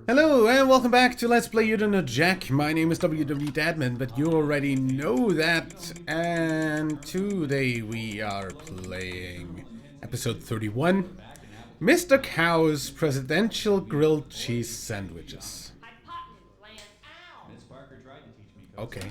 Hello and welcome back to Let's Play Untitled Chapter. My name is Dadman, but you already know that. And today we are playing episode 31, Mr. Cow's Presidential Grilled Cheese Sandwiches. Okay.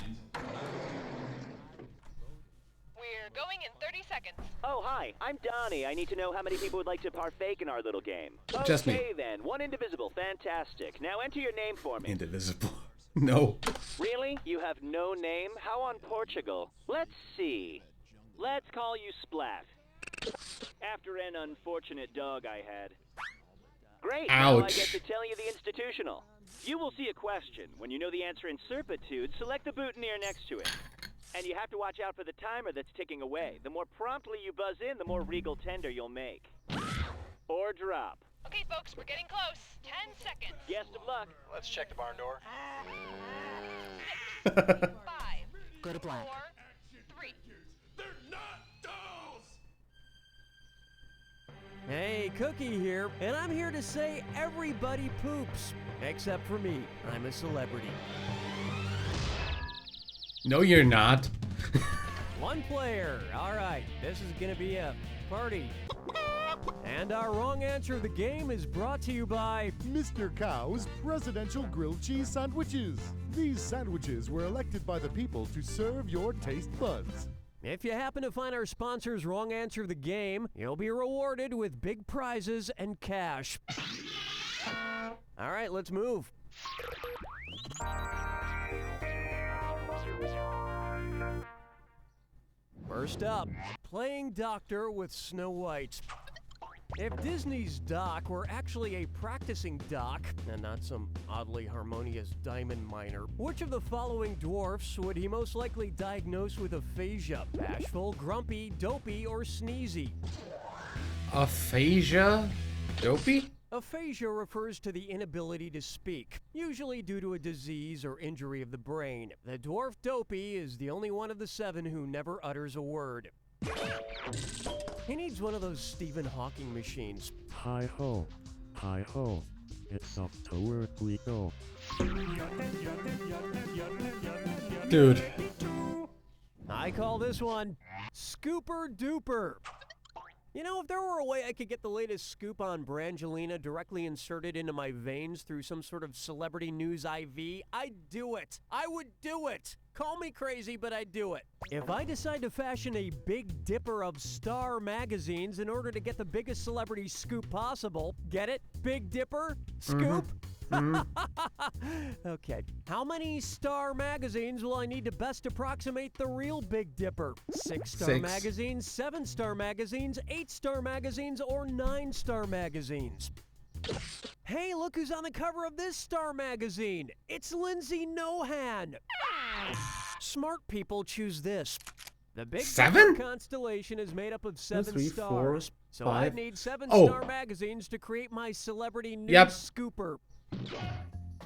We're going in 30 seconds. Oh, hi. I'm Donnie. I need to know how many people would like to partake in our little game. Just me. Okay, then. One indivisible. Fantastic. Now enter your name for me. Indivisible. No. Really? You have no name? How on Portugal? Let's see. Let's call you Splat. After an unfortunate dog I had. Great. Now I get to tell you the institutional. You will see a question. When you know the answer in certitude, select the boutonniere next to it. And you have to watch out for the timer that's ticking away. The more promptly you buzz in, the more regal tender you'll make. Or drop. Okay, folks, we're getting close. 10 seconds. Best of luck. Let's check the barn door. 6, 5, Go to black. 4, 3. They're not dolls! Hey, Cookie here, and I'm here to say everybody poops. Except for me. I'm a celebrity. No, you're not. One player. All right, this is gonna be a party. And our wrong answer of the game is brought to you by Mr. Cow's Presidential Grilled Cheese Sandwiches. These sandwiches were elected by the people to serve your taste buds. If you happen to find our sponsor's wrong answer of the game, you'll be rewarded with big prizes and cash. All right, let's move. First up, playing doctor with Snow White. If Disney's Doc were actually a practicing doc, and not some oddly harmonious diamond miner, which of the following dwarfs would he most likely diagnose with aphasia? Bashful, grumpy, dopey, or sneezy? Aphasia? Dopey? Aphasia refers to the inability to speak, usually due to a disease or injury of the brain. The dwarf Dopey is the only one of the 7 who never utters a word. He needs one of those Stephen Hawking machines. Hi-ho, hi-ho, it's off to work we go. Dude. I call this one Scooper Duper. You know, if there were a way I could get the latest scoop on Brangelina directly inserted into my veins through some sort of celebrity news IV, I'd do it. I would do it. Call me crazy, but I'd do it. If I decide to fashion a Big Dipper of Star magazines in order to get the biggest celebrity scoop possible, get it? Big Dipper? Scoop? Okay. How many Star magazines will I need to best approximate the real Big Dipper? 6-star magazines, 7-star magazines, 8-star magazines, or 9-star magazines? Hey, look who's on the cover of this Star magazine. It's Lindsay Nohan. Smart people choose this. The Big Dipper constellation is made up of 7 stars. So I'd need 7-star magazines to create my celebrity news scooper.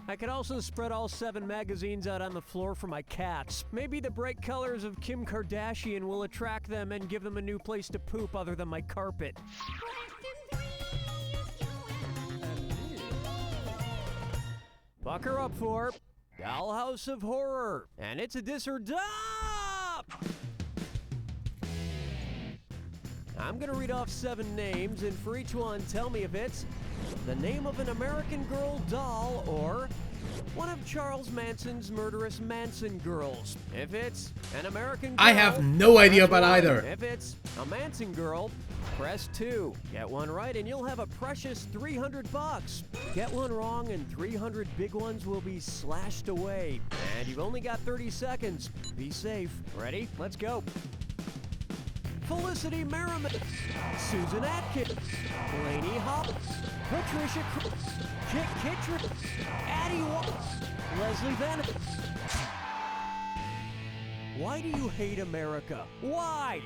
I could also spread all 7 magazines out on the floor for my cats. Maybe the bright colors of Kim Kardashian will attract them and give them a new place to poop other than my carpet. Bucker up for Dollhouse of Horror. And it's a dis or dup! I'm gonna read off 7 names, and for each one, tell me if it's the name of an American Girl doll or one of Charles Manson's murderous Manson girls. If it's an American girl, I have no idea about either. If it's a Manson girl, press 2. Get one right and you'll have a precious $300. Get one wrong and 300 big ones will be slashed away. And you've only got 30 seconds. Be safe. Ready? Let's go. Felicity Merriman, Susan Atkins, Lainey Hobbs, Patricia Kit Kittredge, Addie Watts, Leslie Van. Why do you hate America? Why?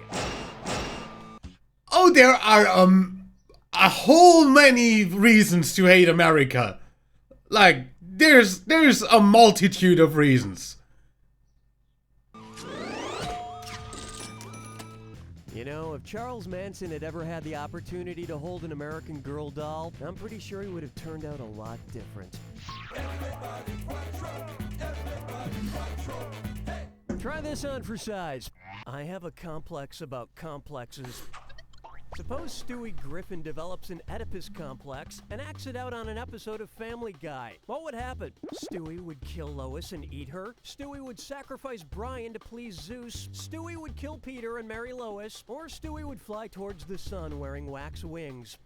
Oh, there are a whole many reasons to hate America. Like there's a multitude of reasons. You know, if Charles Manson had ever had the opportunity to hold an American Girl doll, I'm pretty sure he would have turned out a lot different. Try this on for size. I have a complex about complexes. Suppose Stewie Griffin develops an Oedipus complex and acts it out on an episode of Family Guy. What would happen? Stewie would kill Lois and eat her. Stewie would sacrifice Brian to please Zeus. Stewie would kill Peter and marry Lois. Or Stewie would fly towards the sun wearing wax wings.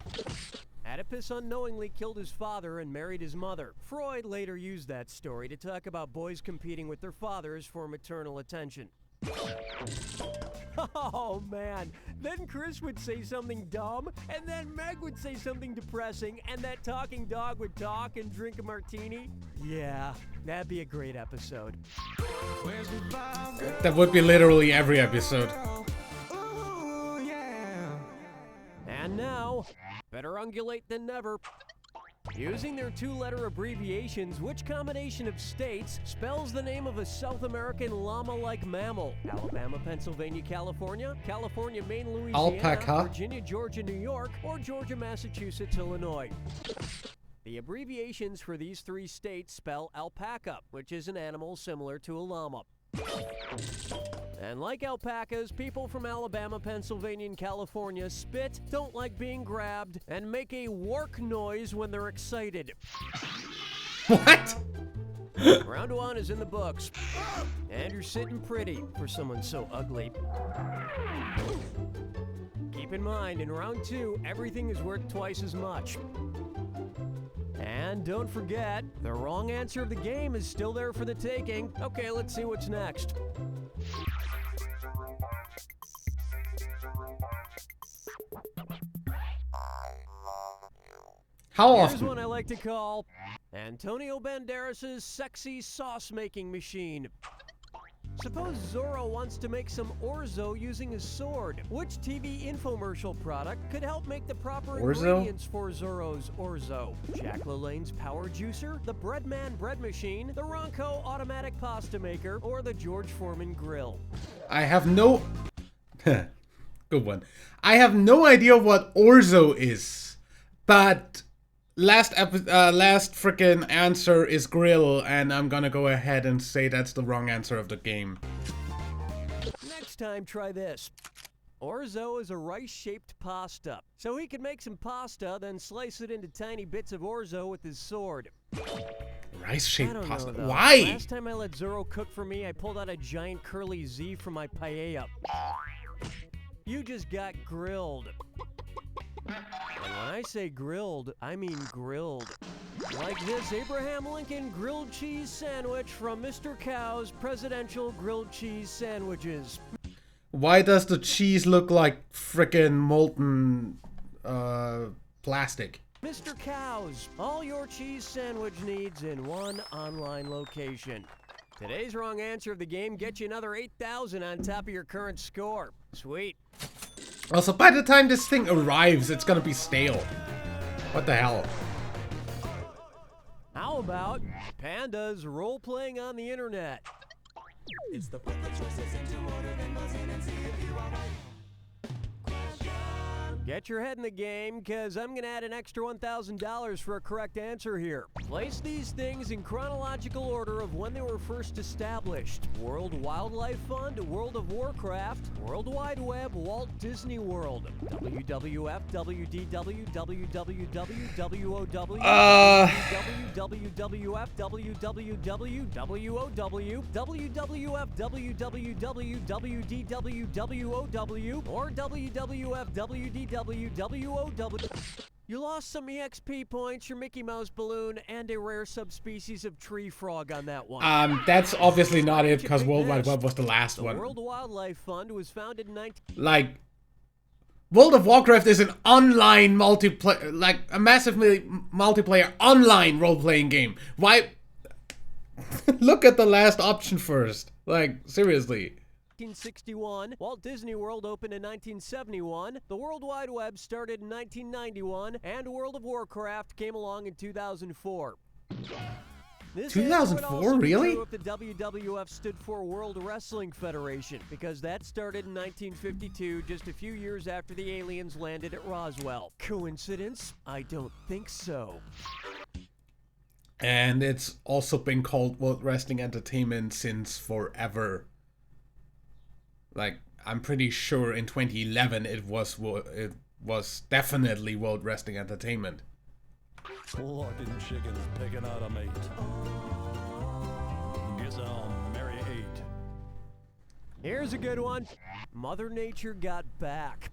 Oedipus unknowingly killed his father and married his mother. Freud later used that story to talk about boys competing with their fathers for maternal attention. Oh man, then Chris would say something dumb, and then Meg would say something depressing, and that talking dog would talk and drink a martini. Yeah, that'd be a great episode. That would be literally every episode. And now, better ungulate than never. Using their two-letter abbreviations, which combination of states spells the name of a South American llama-like mammal? Alabama, Pennsylvania, California, California, Maine, Louisiana, Alpaca. Virginia, Georgia, New York, or Georgia, Massachusetts, Illinois. The abbreviations for these three states spell alpaca, which is an animal similar to a llama. And like alpacas, people from Alabama, Pennsylvania, and California spit, don't like being grabbed, and make a work noise when they're excited. What? Round one is in the books. And you're sitting pretty for someone so ugly. Keep in mind, in round two, everything is worth twice as much. And don't forget, the wrong answer of the game is still there for the taking. Okay, let's see what's next. How Here's often? one I like to call Antonio Banderas' sexy sauce-making machine. Suppose Zorro wants to make some orzo using his sword. Which TV infomercial product could help make the proper ingredients for Zorro's orzo? Jack LaLanne's Power Juicer, the Breadman bread machine, the Ronco automatic pasta maker, or the George Foreman grill? I have no... Good one. I have no idea what orzo is, but last frickin' answer is grill, and I'm gonna go ahead and say that's the wrong answer of the game. Next time, try this. Orzo is a rice-shaped pasta. So he could make some pasta, then slice it into tiny bits of orzo with his sword. Rice-shaped pasta? Know, Why? Last time I let Zorro cook for me, I pulled out a giant curly Z from my paella. You just got grilled. And when I say grilled, I mean grilled. Like this Abraham Lincoln grilled cheese sandwich from Mr. Cow's presidential grilled cheese sandwiches. Why does the cheese look like frickin' molten plastic? Mr. Cow's, all your cheese sandwich needs in one online location. Today's wrong answer of the game gets you another 8,000 on top of your current score. Sweet. Also, by the time this thing arrives, it's gonna be stale. What the hell? How about pandas role-playing on the internet? It's the put the choices into order, then buzz in and see if you are right. Get your head in the game, because I'm going to add an extra $1,000 for a correct answer here. Place these things in chronological order of when they were first established. World Wildlife Fund, World of Warcraft, World Wide Web, Walt Disney World, WWF, WDW, WWW, WOW, WWF, WWW, WOW, WWF, WWW, WDW, WOW, or WWF, WDW, WOW. You lost some EXP points, your Mickey Mouse balloon, and a rare subspecies of tree frog on that one. That's obviously not it, because World Wide Web was the last one. The World Wildlife Fund was founded in Like, World of Warcraft is an online multiplayer, like a massively multiplayer online role-playing game. Why? Look at the last option first. Like, seriously. 1961, Walt Disney World opened in 1971, the World Wide Web started in 1991, and World of Warcraft came along in 2004. This 2004, answer would also be really? true if the WWF stood for World Wrestling Federation, because that started in 1952, just a few years after the aliens landed at Roswell. Coincidence? I don't think so. And it's also been called World Wrestling Entertainment since forever. Like, I'm pretty sure in 2011 it was definitely World Wrestling Entertainment. Clucking chickens picking out a mate. Guess I'll marry 8. Here's a good one. Mother Nature got back.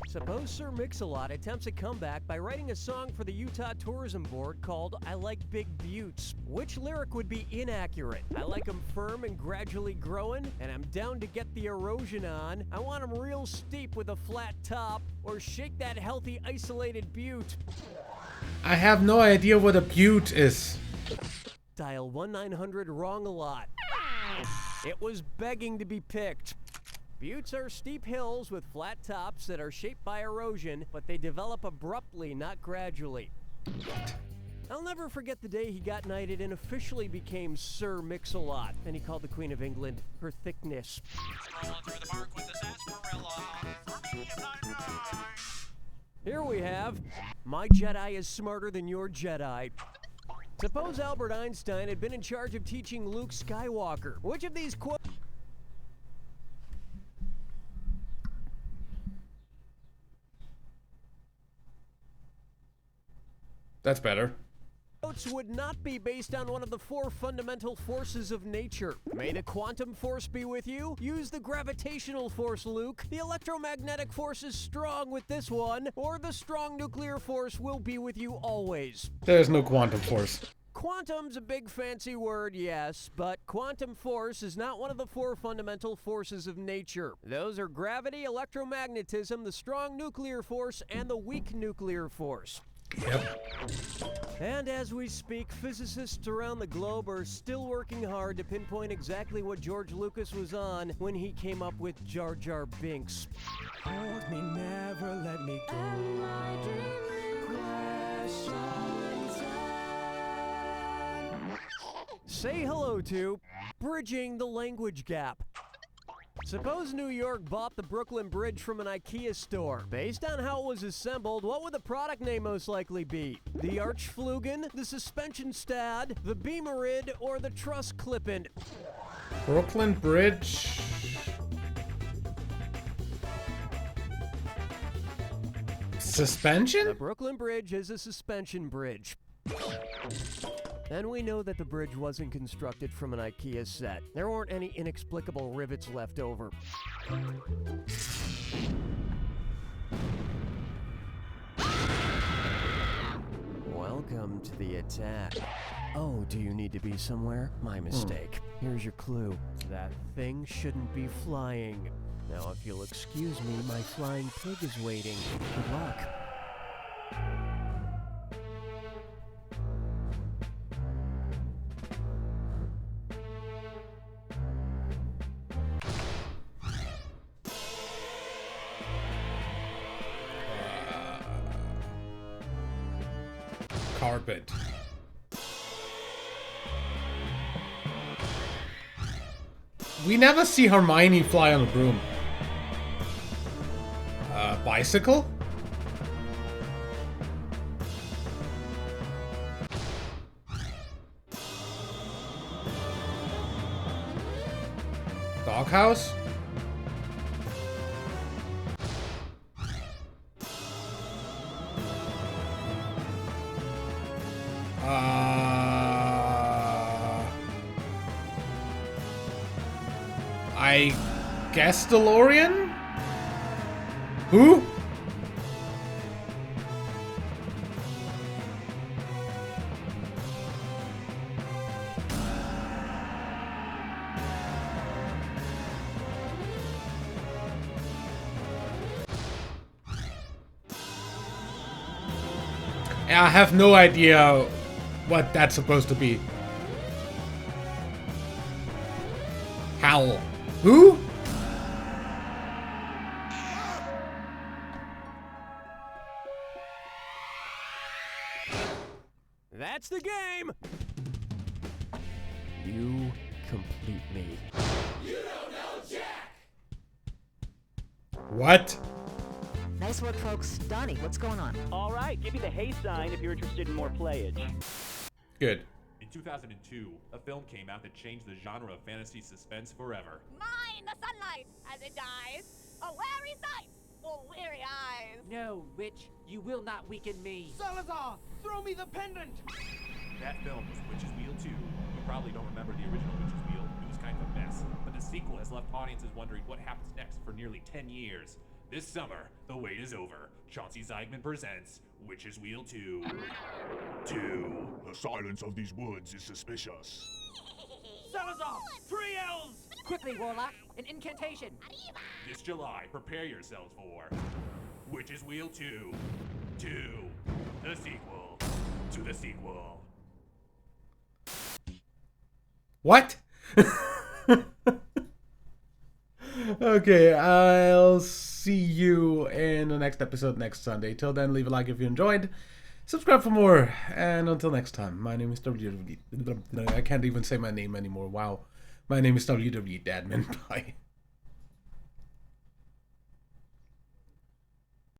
Suppose Sir Mix-a-Lot attempts a comeback by writing a song for the Utah Tourism Board called I Like Big Buttes. Which lyric would be inaccurate? I like 'em firm and gradually growing, and I'm down to get the erosion on. I want 'em real steep with a flat top, or shake that healthy isolated butte. I have no idea what a butte is. Dial 1-900-WRONG-A-LOT. It was begging to be picked. Buttes are steep hills with flat tops that are shaped by erosion, but they develop abruptly, not gradually. I'll never forget the day he got knighted and officially became Sir Mix-a-Lot. And he called the Queen of England her thickness. Here we have, my Jedi is smarter than your Jedi. Suppose Albert Einstein had been in charge of teaching Luke Skywalker. Which of these quotes... That's better. would not be based on one of the 4 fundamental forces of nature. May the quantum force be with you. Use the gravitational force, Luke. The electromagnetic force is strong with this one, or the strong nuclear force will be with you always. There's no quantum force. Quantum's a big fancy word, yes, but quantum force is not one of the 4 fundamental forces of nature. Those are gravity, electromagnetism, the strong nuclear force, and the weak nuclear force. Yep. And as we speak, physicists around the globe are still working hard to pinpoint exactly what George Lucas was on when he came up with Jar Jar Binks. Hold me, never let me go. Say hello to bridging the language gap. Suppose New York bought the Brooklyn Bridge from an IKEA store. Based on how it was assembled, what would the product name most likely be? The Archflugen, the Suspension Stad, the Beamerid, or the Truss Clippin? Brooklyn Bridge. Suspension? The Brooklyn Bridge is a suspension bridge. And we know that the bridge wasn't constructed from an IKEA set. There weren't any inexplicable rivets left over. Welcome to the attack. Oh, do you need to be somewhere? My mistake. Here's your clue. That thing shouldn't be flying. Now, if you'll excuse me, my flying pig is waiting. Good luck. Carpet. We never see Hermione fly on a broom. Bicycle? Doghouse? I guess DeLorean? Who? I have no idea what that's supposed to be. Howl. Who? That's the game! You complete me. What? Nice work, folks. Donnie, what's going on? All right, give me the hey sign if you're interested in more playage. Good. In 2002, a film came out that changed the genre of fantasy suspense forever. Mine the sunlight as it dies. A wary sight for weary eyes. No, witch, you will not weaken me. Salazar, throw me the pendant! That film was Witch's Wheel 2. You probably don't remember the original Witch's Wheel. It was kind of a mess. But the sequel has left audiences wondering what happens next for nearly 10 years. This summer, the wait is over. Chauncey Zeidman presents Witch's Wheel 2. 2. The silence of these woods is suspicious. Salazar, 3 L's! Quickly, Warlock, an incantation. This July, prepare yourselves for Witch's Wheel 2. 2. The sequel to the sequel. What? Okay, I'll see you in the next episode next Sunday. Till then, leave a like if you enjoyed. Subscribe for more. And until next time, my name is WW. I can't even say my name anymore. Wow. My name is WW Dadman. Bye.